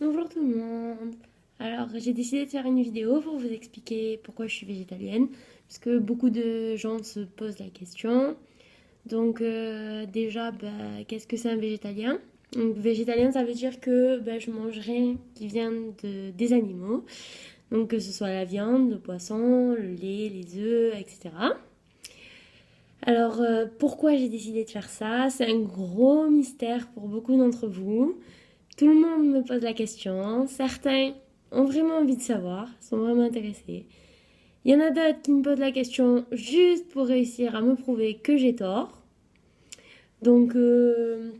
Bonjour tout le monde. Alors, j'ai décidé de faire une vidéo pour vous expliquer pourquoi je suis végétalienne, parce que beaucoup de gens se posent la question. Donc, déjà, qu'est-ce que c'est un végétalien? Donc, végétalien, ça veut dire que je mange rien qui vient des animaux. Donc, que ce soit la viande, le poisson, le lait, les œufs, etc. Alors, pourquoi j'ai décidé de faire ça? C'est un gros mystère pour beaucoup d'entre vous. Tout le monde me pose la question. Certains ont vraiment envie de savoir, sont vraiment intéressés. Il y en a d'autres qui me posent la question juste pour réussir à me prouver que j'ai tort. Donc, je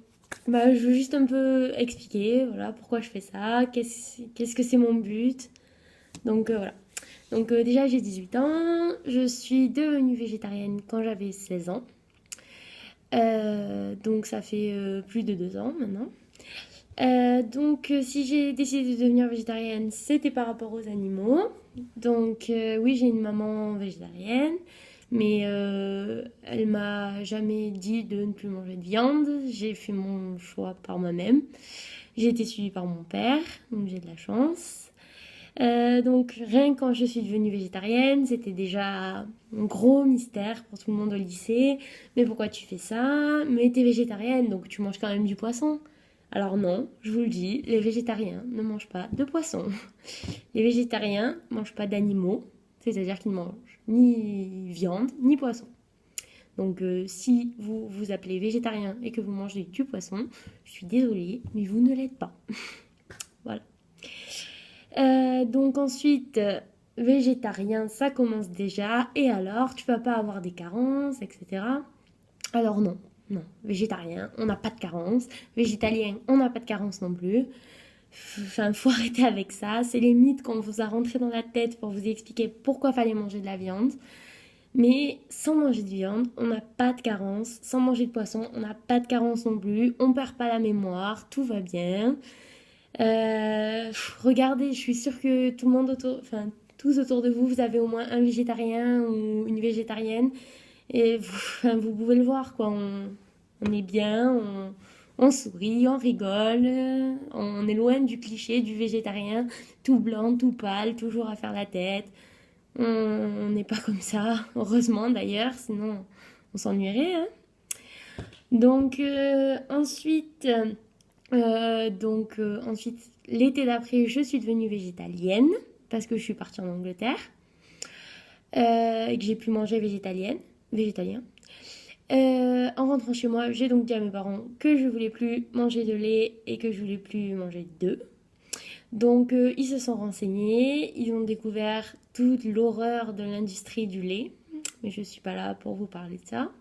veux juste un peu expliquer voilà, pourquoi je fais ça, qu'est-ce que c'est mon but. Donc, voilà. Donc, déjà, j'ai 18 ans. Je suis devenue végétarienne quand j'avais 16 ans. Donc, ça fait plus de 2 ans maintenant. Si j'ai décidé de devenir végétarienne, c'était par rapport aux animaux. Donc, oui, j'ai une maman végétarienne, mais elle m'a jamais dit de ne plus manger de viande. J'ai fait mon choix par moi-même. J'ai été suivie par mon père, donc j'ai de la chance. Donc, rien que quand je suis devenue végétarienne, c'était déjà un gros mystère pour tout le monde au lycée. Mais pourquoi tu fais ça? Mais t'es végétarienne, donc tu manges quand même du poisson. Alors non, je vous le dis, les végétariens ne mangent pas de poisson. Les végétariens ne mangent pas d'animaux, c'est-à-dire qu'ils ne mangent ni viande ni poisson. Donc si vous vous appelez végétarien et que vous mangez du poisson, je suis désolée, mais vous ne l'êtes pas. Voilà. Donc ensuite, végétarien, ça commence déjà. Et alors, tu vas pas avoir des carences, etc. Alors non, non. Végétarien, on n'a pas de carence. Végétalien, on n'a pas de carence non plus. Enfin, faut arrêter avec ça. C'est les mythes qu'on vous a rentrés dans la tête pour vous expliquer pourquoi fallait manger de la viande. Mais sans manger de viande, on n'a pas de carence. Sans manger de poisson, on n'a pas de carence non plus. On perd pas la mémoire, tout va bien. Regardez, je suis sûre que tout le monde autour, enfin tous autour de vous, vous avez au moins un végétarien ou une végétarienne. Et vous, enfin, vous pouvez le voir, quoi. On est bien, on sourit, on rigole. On est loin du cliché du végétarien, tout blanc, tout pâle, toujours à faire la tête. On n'est pas comme ça, heureusement d'ailleurs, sinon on s'ennuierait, hein. Donc ensuite, l'été d'après, je suis devenue végétalienne parce que je suis partie en Angleterre et que j'ai pu manger végétalien. En rentrant chez moi, j'ai donc dit à mes parents que je voulais plus manger de lait et que je voulais plus manger d'œufs. Donc ils se sont renseignés, ils ont découvert toute l'horreur de l'industrie du lait, mais je suis pas là pour vous parler de ça.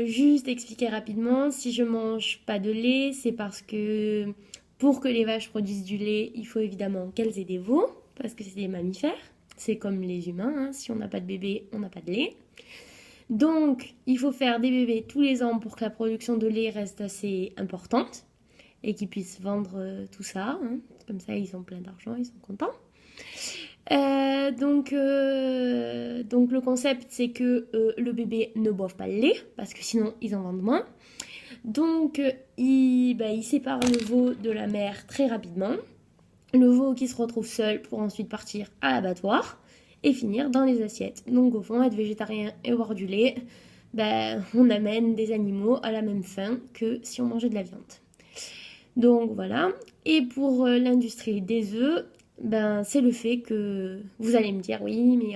Juste expliquer rapidement, si je mange pas de lait, c'est parce que pour que les vaches produisent du lait, il faut évidemment qu'elles aient des veaux, parce que c'est des mammifères. C'est comme les humains, hein. Si on n'a pas de bébé, on n'a pas de lait. Donc, il faut faire des bébés tous les ans pour que la production de lait reste assez importante et qu'ils puissent vendre tout ça, hein. Comme ça, ils ont plein d'argent, ils sont contents. Donc le concept c'est que le bébé ne boive pas le lait parce que sinon ils en vendent moins. Donc il sépare le veau de la mère très rapidement. Le veau qui se retrouve seul pour ensuite partir à l'abattoir et finir dans les assiettes. Donc au fond, être végétarien et boire du lait, on amène des animaux à la même fin que si on mangeait de la viande. Donc voilà. Et pour l'industrie des œufs, c'est le fait que vous allez me dire oui, mais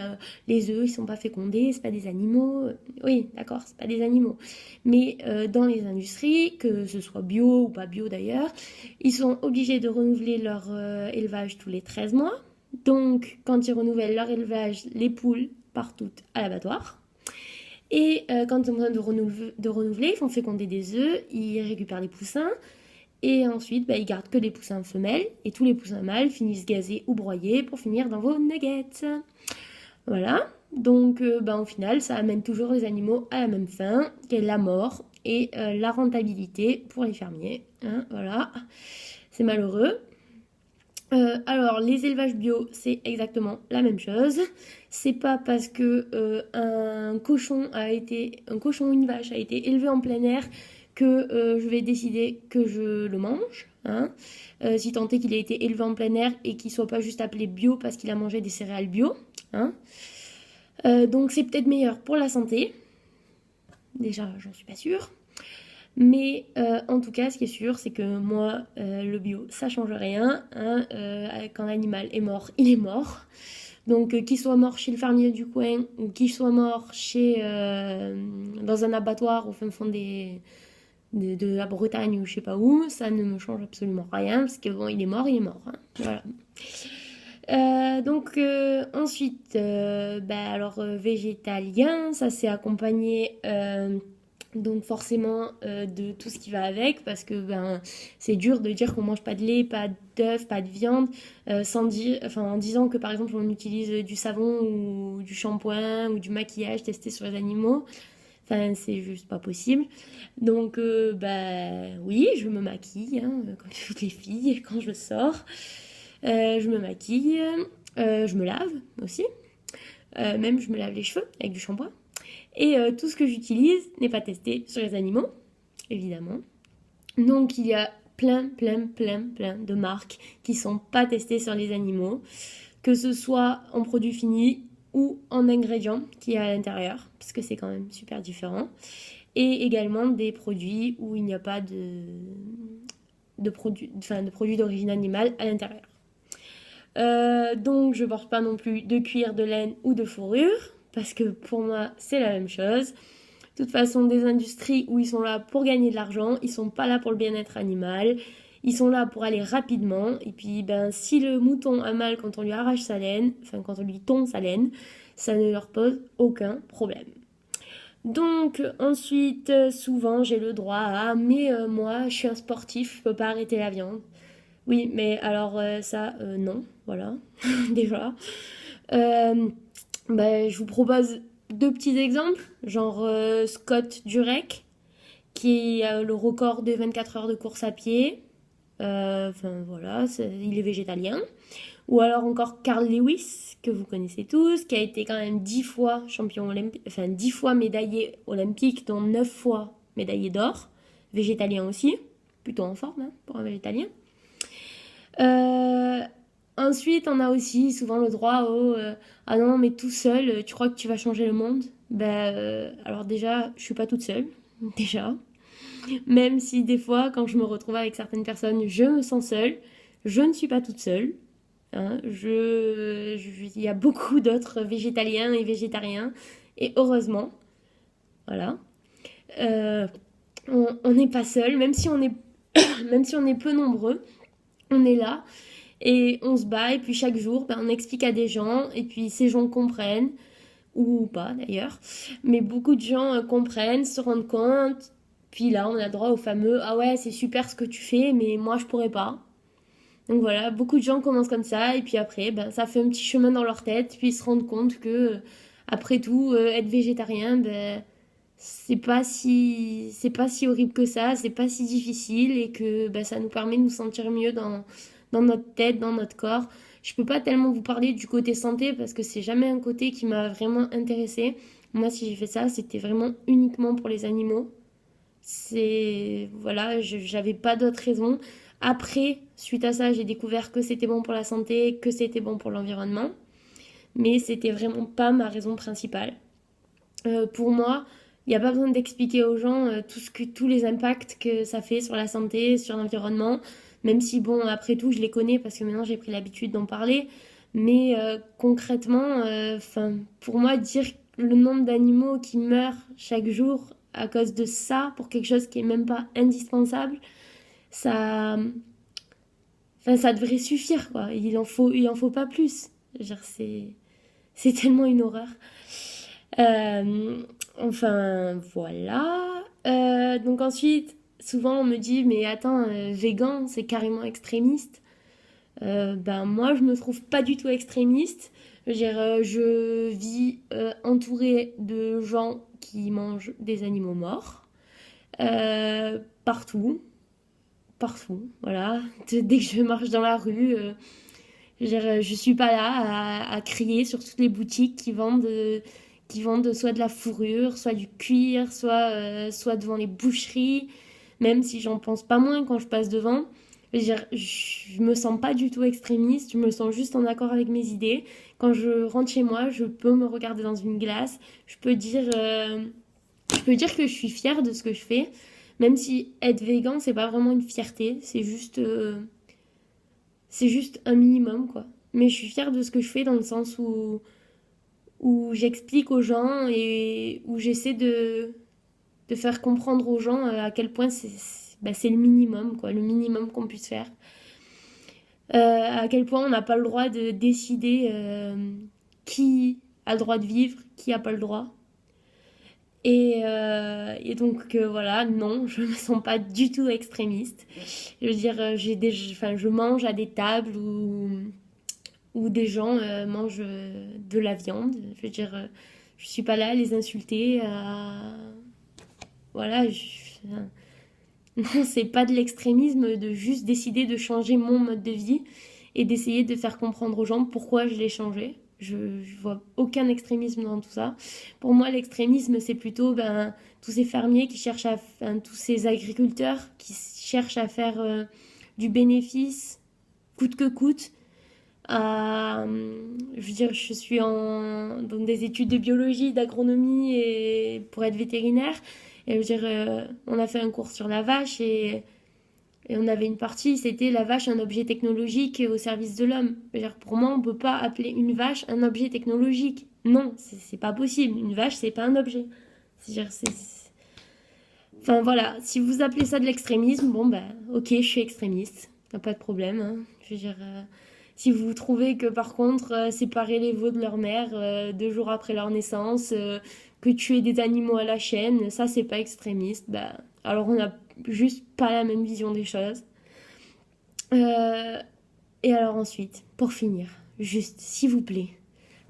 les œufs ils sont pas fécondés, c'est pas des animaux. Oui, d'accord, c'est pas des animaux. Mais dans les industries, que ce soit bio ou pas bio d'ailleurs, ils sont obligés de renouveler leur élevage tous les 13 mois. Donc quand ils renouvellent leur élevage, les poules partent toutes à l'abattoir. Et quand ils ont besoin de renouveler, ils font féconder des œufs, ils récupèrent les poussins. Et ensuite, ils gardent que des poussins femelles et tous les poussins mâles finissent gazés ou broyés pour finir dans vos nuggets. Voilà. Donc, au final, ça amène toujours les animaux à la même fin, qui est la mort et la rentabilité pour les fermiers, hein, voilà. C'est malheureux. Alors, les élevages bio, c'est exactement la même chose. C'est pas parce que un cochon ou une vache a été élevé en plein air que je vais décider que je le mange, hein, si tant est qu'il a été élevé en plein air et qu'il soit pas juste appelé bio parce qu'il a mangé des céréales bio, hein. Donc c'est peut-être meilleur pour la santé. Déjà, j'en suis pas sûre. Mais en tout cas, ce qui est sûr, c'est que moi, le bio, ça change rien, hein. Quand l'animal est mort, il est mort. Donc qu'il soit mort chez le fermier du coin ou qu'il soit mort dans un abattoir au fin fond de la Bretagne ou je sais pas où, ça ne me change absolument rien parce que bon, il est mort, hein. Voilà. Ensuite, végétalien, ça s'est accompagné donc forcément de tout ce qui va avec parce que c'est dur de dire qu'on mange pas de lait, pas d'œufs, pas de viande en disant que par exemple on utilise du savon ou du shampoing ou du maquillage testé sur les animaux. Enfin, c'est juste pas possible. Donc, oui, je me maquille, hein, comme toutes les filles, quand je sors. Je me maquille, je me lave aussi. Même je me lave les cheveux avec du shampoing. Et tout ce que j'utilise n'est pas testé sur les animaux, évidemment. Donc il y a plein de marques qui sont pas testées sur les animaux, que ce soit en produits finis ou en ingrédients qu'il y a à l'intérieur, parce que c'est quand même super différent. Et également des produits où il n'y a pas de produits d'origine animale à l'intérieur. Donc je porte pas non plus de cuir, de laine ou de fourrure, parce que pour moi c'est la même chose. De toute façon, des industries où ils sont là pour gagner de l'argent, ils sont pas là pour le bien-être animal, ils sont là pour aller rapidement. Et puis si le mouton a mal quand on lui arrache sa laine, enfin quand on lui tond sa laine, ça ne leur pose aucun problème. Donc ensuite, souvent j'ai le droit à mais moi je suis un sportif, je peux pas arrêter la viande. Oui, mais alors non, voilà, déjà. Je vous propose deux petits exemples, genre Scott Jurek, qui a le record des 24 heures de course à pied. Voilà, il est végétalien. Ou alors encore Carl Lewis, que vous connaissez tous, qui a été quand même 10 fois champion olympique, enfin 10 fois médaillé olympique, dont 9 fois médaillé d'or. Végétalien aussi, plutôt en forme hein, pour un végétalien. Ensuite, on a aussi souvent le droit au ah non, mais tout seul, tu crois que tu vas changer le monde? Alors déjà, je suis pas toute seule, déjà. Même si des fois, quand je me retrouve avec certaines personnes, je me sens seule, je ne suis pas toute seule. Hein, il y a beaucoup d'autres végétaliens et végétariens, et heureusement, voilà. On n'est pas seul, même si on est, même si on est peu nombreux, on est là. Et on se bat, et puis chaque jour, on explique à des gens, et puis ces gens comprennent, ou pas d'ailleurs, mais beaucoup de gens comprennent, se rendent compte, puis là on a droit au fameux « Ah ouais, c'est super ce que tu fais, mais moi je pourrais pas ». Donc voilà, beaucoup de gens commencent comme ça, et puis après, ça fait un petit chemin dans leur tête, puis ils se rendent compte que, après tout, être végétarien, c'est pas si horrible que ça, c'est pas si difficile, et que ça nous permet de nous sentir mieux dans notre tête, dans notre corps. Je peux pas tellement vous parler du côté santé parce que c'est jamais un côté qui m'a vraiment intéressée. Moi, si j'ai fait ça, c'était vraiment uniquement pour les animaux. Voilà, j'avais pas d'autre raison. Après, suite à ça, j'ai découvert que c'était bon pour la santé, que c'était bon pour l'environnement. Mais c'était vraiment pas ma raison principale. Pour moi, il n'y a pas besoin d'expliquer aux gens tous les impacts que ça fait sur la santé, sur l'environnement. Même si, bon, après tout, je les connais parce que maintenant j'ai pris l'habitude d'en parler. Mais concrètement, pour moi, dire le nombre d'animaux qui meurent chaque jour à cause de ça, pour quelque chose qui est même pas indispensable, ça devrait suffire, quoi. Il en faut pas plus. Genre, c'est tellement une horreur. Voilà. Donc ensuite, souvent on me dit, mais attends, végan, c'est carrément extrémiste. Moi, je me trouve pas du tout extrémiste. Je veux dire, je vis entourée de gens qui mangent des animaux morts. Partout. Partout, voilà. Dès que je marche dans la rue, je suis pas là à crier sur toutes les boutiques qui vendent soit de la fourrure, soit du cuir, soit devant les boucheries. même si j'en pense pas moins quand je passe devant. Je veux dire, je me sens pas du tout extrémiste, je me sens juste en accord avec mes idées. Quand je rentre chez moi, je peux me regarder dans une glace, je peux dire que je suis fière de ce que je fais, même si être végan, c'est pas vraiment une fierté, c'est juste un minimum, quoi. Mais je suis fière de ce que je fais dans le sens où j'explique aux gens et où j'essaie de faire comprendre aux gens à quel point c'est le minimum, quoi, le minimum qu'on puisse faire. À quel point on n'a pas le droit de décider qui a le droit de vivre, qui n'a pas le droit. Et donc voilà, non, je me sens pas du tout extrémiste. Je veux dire, enfin, je mange à des tables où des gens mangent de la viande. Je veux dire, je suis pas là à les insulter. Voilà, non, c'est pas de l'extrémisme de juste décider de changer mon mode de vie et d'essayer de faire comprendre aux gens pourquoi je l'ai changé. Je vois aucun extrémisme dans tout ça. Pour moi, l'extrémisme, c'est plutôt tous ces fermiers qui cherchent tous ces agriculteurs qui cherchent à faire du bénéfice coûte que coûte. Je veux dire, je suis dans des études de biologie, d'agronomie et pour être vétérinaire. Et je veux dire, on a fait un cours sur la vache et on avait une partie, c'était la vache un objet technologique au service de l'homme. Je veux dire, pour moi, on ne peut pas appeler une vache un objet technologique. Non, c'est pas possible. Une vache, c'est pas un objet. C'est-à-dire, Enfin voilà, si vous appelez ça de l'extrémisme, bon ben ok, je suis extrémiste, y a pas de problème. Hein. Je veux dire, si vous trouvez que par contre séparer les veaux de leur mère 2 jours après leur naissance, que tuer des animaux à la chaîne, ça c'est pas extrémiste, ben alors on n'a juste pas la même vision des choses. Euh, et alors ensuite, pour finir, juste s'il vous plaît,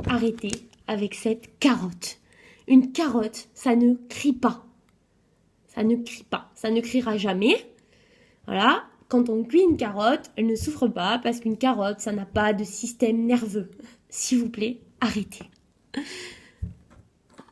arrêtez avec cette carotte. Une carotte, ça ne crie pas. Ça ne crie pas. Ça ne criera jamais. Voilà. Quand on cuit une carotte, elle ne souffre pas parce qu'une carotte, ça n'a pas de système nerveux. S'il vous plaît, arrêtez.